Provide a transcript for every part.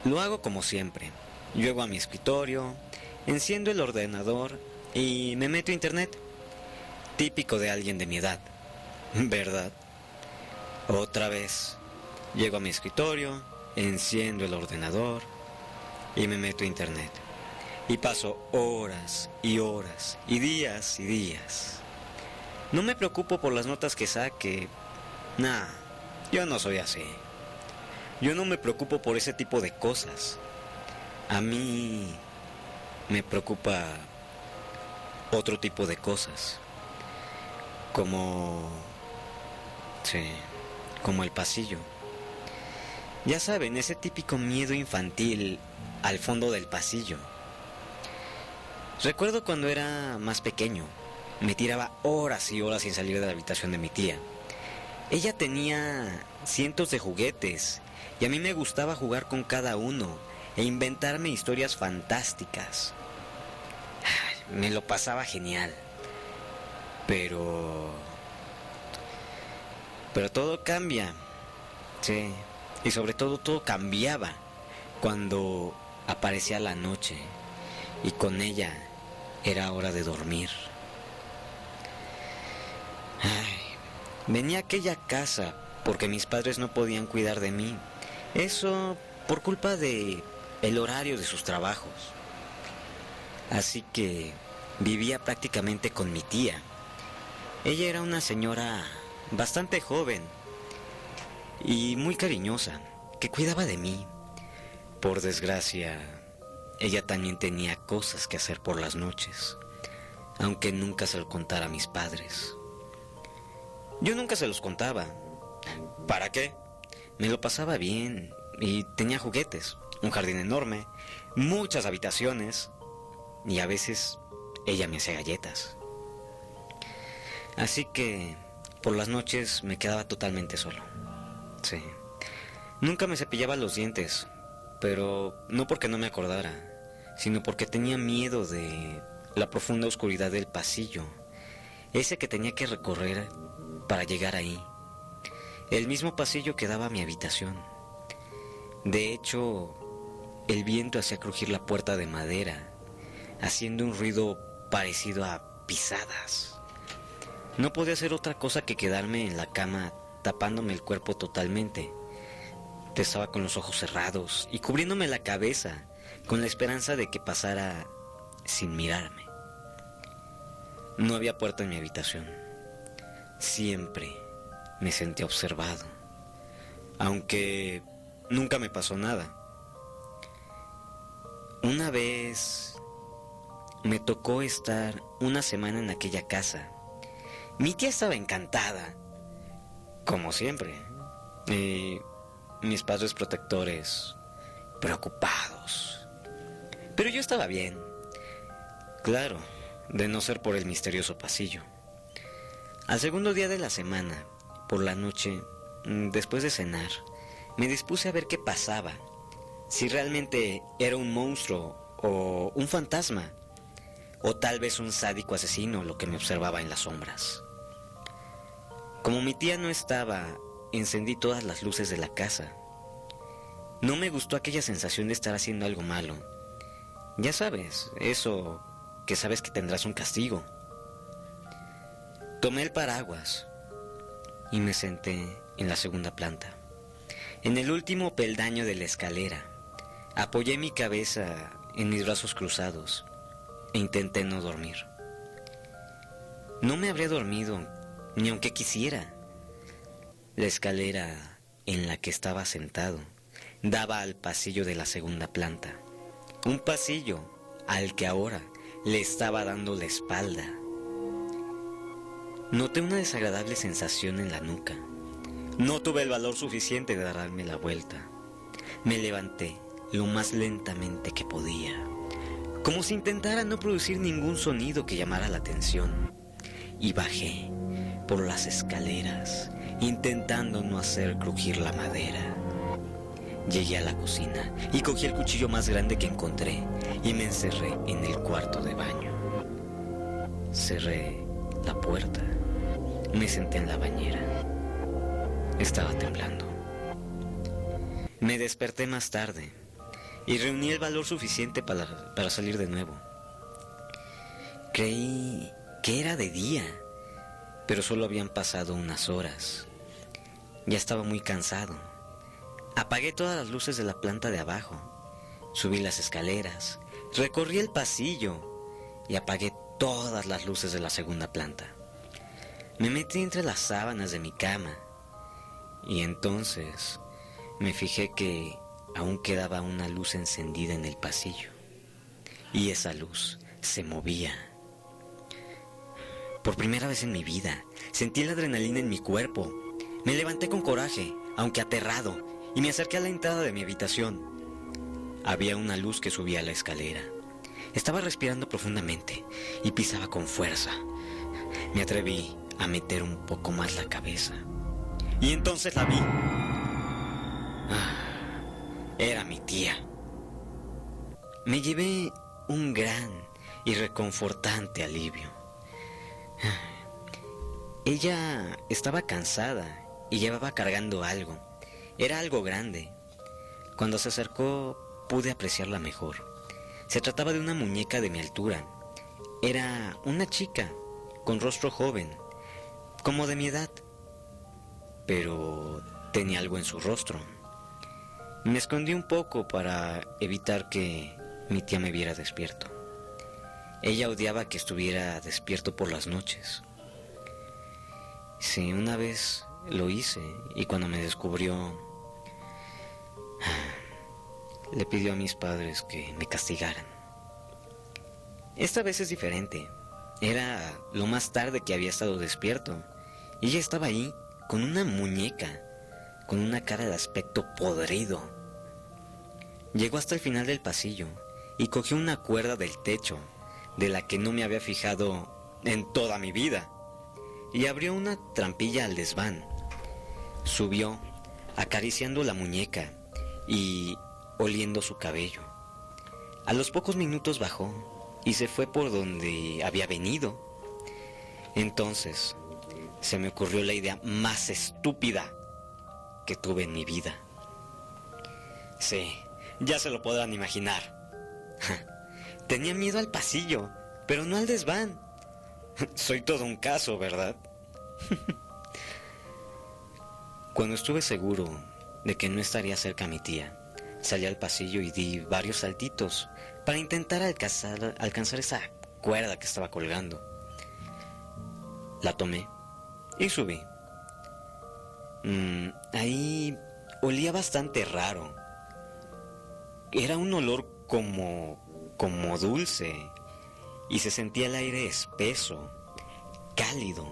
Lo hago como siempre. Llego a mi escritorio, enciendo el ordenador y me meto a internet. Típico de alguien de mi edad, ¿verdad? Otra vez. Llego a mi escritorio, enciendo el ordenador y me meto a internet. Y paso horas y horas y días y días. No me preocupo por las notas que saque. Nah, yo no soy así. Yo no me preocupo por ese tipo de cosas. A mí me preocupa otro tipo de cosas. Como... sí, como el pasillo. Ya saben, ese típico miedo infantil al fondo del pasillo. Recuerdo cuando era más pequeño, me tiraba horas y horas sin salir de la habitación de mi tía. Ella tenía cientos de juguetes y a mí me gustaba jugar con cada uno e inventarme historias fantásticas. Me lo pasaba genial. Pero todo cambia. Sí, y sobre todo cambiaba cuando aparecía la noche y con ella era hora de dormir. Venía a aquella casa porque mis padres no podían cuidar de mí. Eso por culpa de el horario de sus trabajos. Así que vivía prácticamente con mi tía. Ella era una señora bastante joven y muy cariñosa, que cuidaba de mí. Por desgracia, ella también tenía cosas que hacer por las noches, aunque nunca se lo contara a mis padres. Yo nunca se los contaba. ¿Para qué? Me lo pasaba bien y tenía juguetes, un jardín enorme, muchas habitaciones y a veces ella me hacía galletas. Así que por las noches me quedaba totalmente solo. Sí. Nunca me cepillaba los dientes, pero no porque no me acordara, sino porque tenía miedo de la profunda oscuridad del pasillo, ese que tenía que recorrer para llegar ahí. El mismo pasillo que daba a mi habitación. De hecho, el viento hacía crujir la puerta de madera, haciendo un ruido parecido a pisadas. No podía hacer otra cosa que quedarme en la cama tapándome el cuerpo totalmente. Estaba con los ojos cerrados y cubriéndome la cabeza con la esperanza de que pasara sin mirarme. No había puerta en mi habitación. Siempre me sentí observado, aunque nunca me pasó nada. Una vez me tocó estar una semana en aquella casa. Mi tía estaba encantada, como siempre, y mis padres protectores preocupados. Pero yo estaba bien, claro, de no ser por el misterioso pasillo. Al segundo día de la semana, por la noche, después de cenar, me dispuse a ver qué pasaba, si realmente era un monstruo o un fantasma, o tal vez un sádico asesino lo que me observaba en las sombras. Como mi tía no estaba, encendí todas las luces de la casa. No me gustó aquella sensación de estar haciendo algo malo. Ya sabes, eso que sabes que tendrás un castigo. Tomé el paraguas y me senté en la segunda planta, en el último peldaño de la escalera. Apoyé mi cabeza en mis brazos cruzados e intenté no dormir. No me habría dormido ni aunque quisiera. La escalera en la que estaba sentado daba al pasillo de la segunda planta, un pasillo al que ahora le estaba dando la espalda. Noté una desagradable sensación en la nuca. No tuve el valor suficiente de darme la vuelta. Me levanté lo más lentamente que podía, como si intentara no producir ningún sonido que llamara la atención, y bajé por las escaleras, intentando no hacer crujir la madera. Llegué a la cocina y cogí el cuchillo más grande que encontré y me encerré en el cuarto de baño. Cerré la puerta, me senté en la bañera. Estaba temblando. Me desperté más tarde. y reuní el valor suficiente para salir de nuevo. Creí que era de día, pero solo habían pasado unas horas. Ya estaba muy cansado. Apagué todas las luces de la planta de abajo, subí las escaleras, recorrí el pasillo y apagué todas las luces de la segunda planta. Me metí entre las sábanas de mi cama y entonces me fijé que aún quedaba una luz encendida en el pasillo y esa luz se movía. Por primera vez en mi vida sentí la adrenalina en mi cuerpo. Me levanté con coraje, aunque aterrado, y me acerqué a la entrada de mi habitación. Había una luz que subía a la escalera. Estaba respirando profundamente y pisaba con fuerza. Me atreví a meter un poco más la cabeza. Y entonces la vi. Era mi tía. Me llevé un gran y reconfortante alivio. Ella estaba cansada y llevaba cargando algo. Era algo grande. Cuando se acercó, pude apreciarla mejor. Se trataba de una muñeca de mi altura. Era una chica, con rostro joven, como de mi edad. Pero tenía algo en su rostro. Me escondí un poco para evitar que mi tía me viera despierto. Ella odiaba que estuviera despierto por las noches. Sí, una vez lo hice y cuando me descubrió, le pidió a mis padres que me castigaran. Esta vez es diferente. Era lo más tarde que había estado despierto y ella estaba ahí con una muñeca, con una cara de aspecto podrido. Llegó hasta el final del pasillo y cogió una cuerda del techo, de la que no me había fijado en toda mi vida, y abrió una trampilla al desván. Subió, acariciando la muñeca y oliendo su cabello. A los pocos minutos bajó y se fue por donde había venido. Entonces se me ocurrió la idea más estúpida que tuve en mi vida. Sí, ya se lo podrán imaginar. Tenía miedo al pasillo, pero no al desván. Soy todo un caso, ¿verdad? Cuando estuve seguro de que no estaría cerca a mi tía, salí al pasillo y di varios saltitos para intentar alcanzar esa cuerda que estaba colgando. La tomé y subí. Ahí olía bastante raro. Era un olor como dulce y se sentía el aire espeso, cálido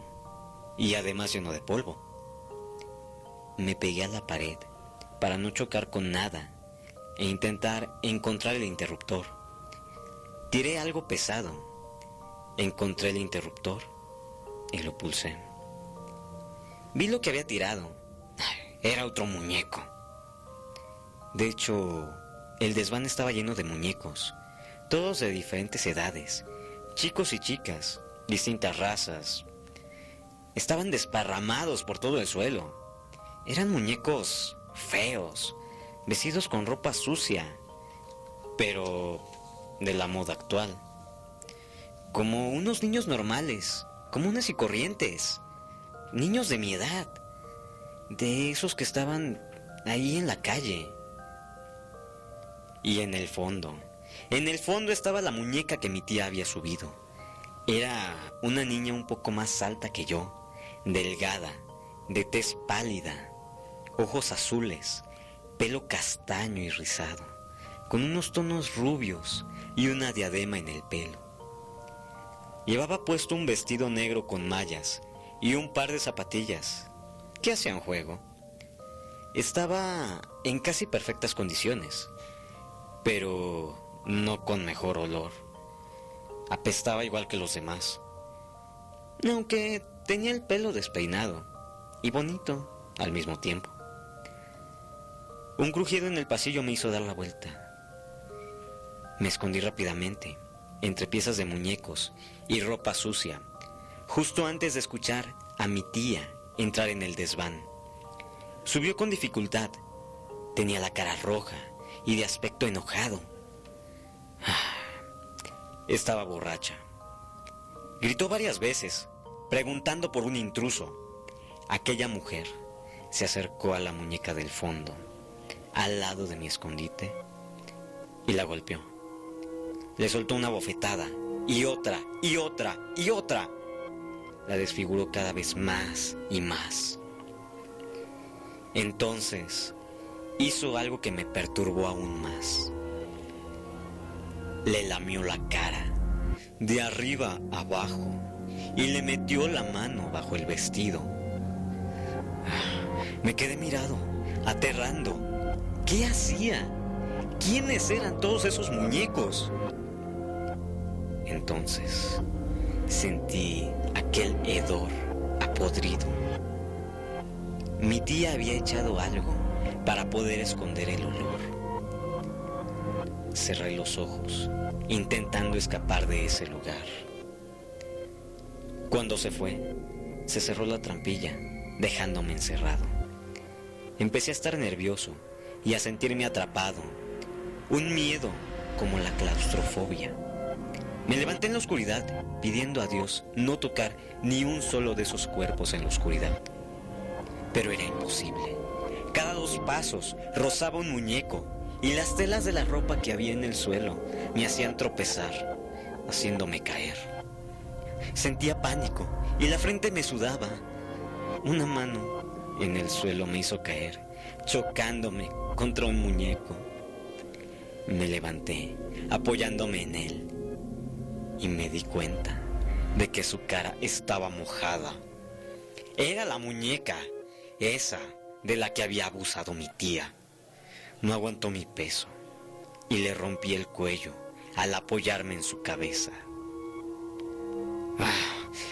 y además lleno de polvo. Me pegué a la pared para no chocar con nada e intentar encontrar el interruptor. Tiré algo pesado, encontré el interruptor y lo pulsé. Vi lo que había tirado. Era otro muñeco. De hecho, el desván estaba lleno de muñecos, todos de diferentes edades, chicos y chicas, distintas razas. Estaban desparramados por todo el suelo. Eran muñecos feos, vestidos con ropa sucia, pero de la moda actual. Como unos niños normales, comunes y corrientes. Niños de mi edad, de esos que estaban ahí en la calle. Y en el fondo estaba la muñeca que mi tía había subido. Era una niña un poco más alta que yo, delgada, de tez pálida, ojos azules, pelo castaño y rizado, con unos tonos rubios y una diadema en el pelo. Llevaba puesto un vestido negro con mallas y un par de zapatillas que hacían juego. Estaba en casi perfectas condiciones, pero no con mejor olor. Apestaba igual que los demás, aunque tenía el pelo despeinado y bonito al mismo tiempo. Un crujido en el pasillo me hizo dar la vuelta. Me escondí rápidamente entre piezas de muñecos y ropa sucia, justo antes de escuchar a mi tía entrar en el desván. Subió con dificultad. Tenía la cara roja y de aspecto enojado. Estaba borracha. Gritó varias veces, preguntando por un intruso. Aquella mujer se acercó a la muñeca del fondo, al lado de mi escondite, y la golpeó. Le soltó una bofetada, y otra, y otra, y otra. La desfiguró cada vez más y más. Entonces, hizo algo que me perturbó aún más. Le lamió la cara, de arriba a abajo, y le metió la mano bajo el vestido. Me quedé mirado, aterrando. ¿Qué hacía? ¿Quiénes eran todos esos muñecos? Entonces, sentí aquel hedor apodrido. Mi tía había echado algo para poder esconder el olor. Cerré los ojos, intentando escapar de ese lugar. Cuando se fue, se cerró la trampilla, dejándome encerrado. Empecé a estar nervioso y a sentirme atrapado. Un miedo como la claustrofobia. Me levanté en la oscuridad, pidiendo a Dios no tocar ni un solo de esos cuerpos en la oscuridad. Pero era imposible. Cada 2 pasos rozaba un muñeco y las telas de la ropa que había en el suelo me hacían tropezar, haciéndome caer. Sentía pánico y la frente me sudaba. Una mano en el suelo me hizo caer, chocándome contra un muñeco. Me levanté, apoyándome en él, y me di cuenta de que su cara estaba mojada. Era la muñeca, esa de la que había abusado mi tía. No aguantó mi peso y le rompí el cuello al apoyarme en su cabeza.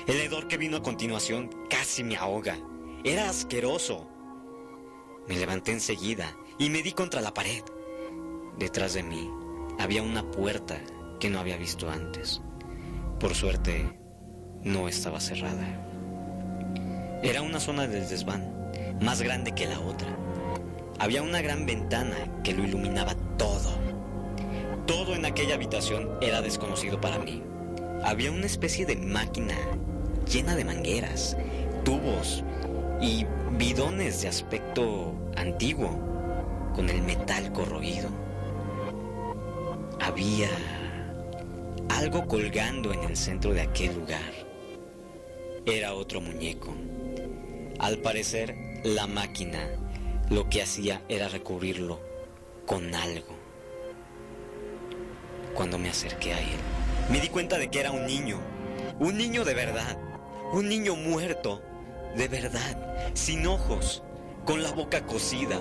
El hedor que vino a continuación casi me ahoga. Era asqueroso. Me levanté enseguida y me di contra la pared. Detrás de mí había una puerta que no había visto antes. Por suerte, no estaba cerrada. Era una zona del desván, más grande que la otra. Había una gran ventana que lo iluminaba todo. Todo en aquella habitación era desconocido para mí. Había una especie de máquina llena de mangueras, tubos y bidones de aspecto antiguo, con el metal corroído. Había algo colgando en el centro de aquel lugar. Era otro muñeco. Al parecer, la máquina lo que hacía era recubrirlo con algo. Cuando me acerqué a él, me di cuenta de que era un niño de verdad, un niño muerto, de verdad, sin ojos, con la boca cocida.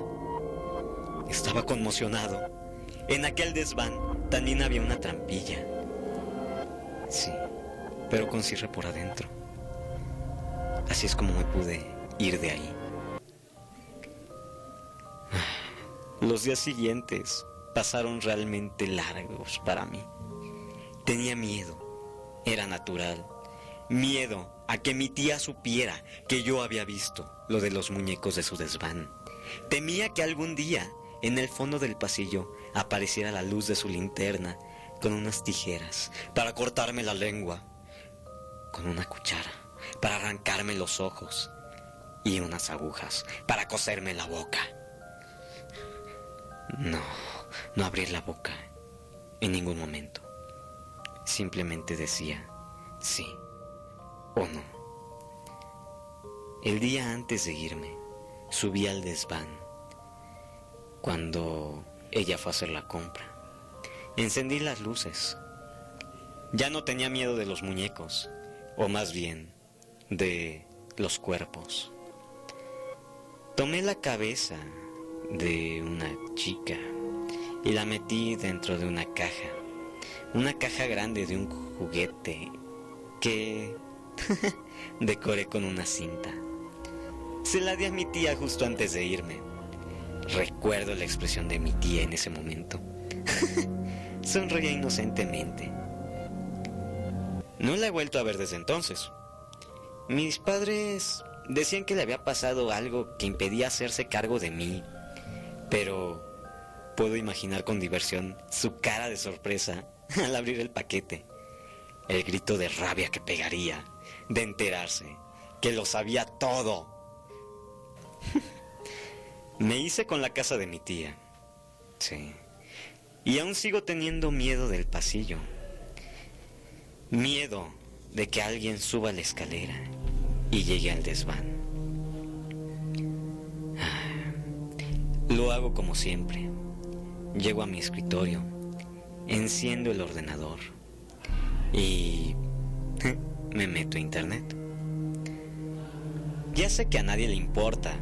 Estaba conmocionado. En aquel desván también había una trampilla. Sí, pero con cierre por adentro. Así es como me pude ir de ahí. Los días siguientes pasaron realmente largos para mí. Tenía miedo, era natural. Miedo a que mi tía supiera que yo había visto lo de los muñecos de su desván. Temía que algún día, en el fondo del pasillo, apareciera la luz de su linterna con unas tijeras para cortarme la lengua, con una cuchara para arrancarme los ojos y unas agujas para coserme la boca. No abrir la boca en ningún momento. Simplemente decía sí o no. El día antes de irme, subí al desván. Cuando ella fue a hacer la compra, encendí las luces. Ya no tenía miedo de los muñecos, o más bien, de los cuerpos. Tomé la cabeza de una chica y la metí dentro de una caja grande de un juguete que decoré con una cinta. Se la di a mi tía justo antes de irme. Recuerdo la expresión de mi tía en ese momento. Sonreía inocentemente. No la he vuelto a ver desde entonces. Mis padres decían que le había pasado algo que impedía hacerse cargo de mí, pero Puedo imaginar con diversión su cara de sorpresa al abrir el paquete, el grito de rabia que pegaría de enterarse que lo sabía todo. Me hice con la casa de mi tía, sí, y aún sigo teniendo miedo del pasillo, miedo de que alguien suba la escalera y llegue al desván. Lo hago como siempre. Llego a mi escritorio, enciendo el ordenador y me meto a internet. Ya sé que a nadie le importa.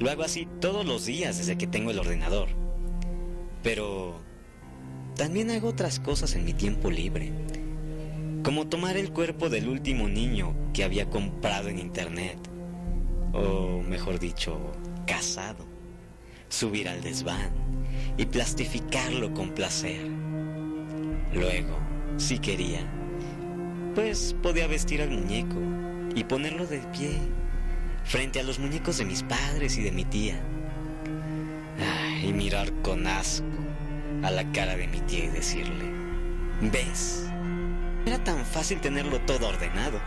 Lo hago así todos los días desde que tengo el ordenador. Pero también hago otras cosas en mi tiempo libre, como tomar el cuerpo del último niño que había comprado en internet, o mejor dicho, cazado, subir al desván y plastificarlo con placer. Luego, si quería, pues podía vestir al muñeco y ponerlo de pie frente a los muñecos de mis padres y de mi tía, y mirar con asco a la cara de mi tía y decirle: ¿ves? Era tan fácil tenerlo todo ordenado.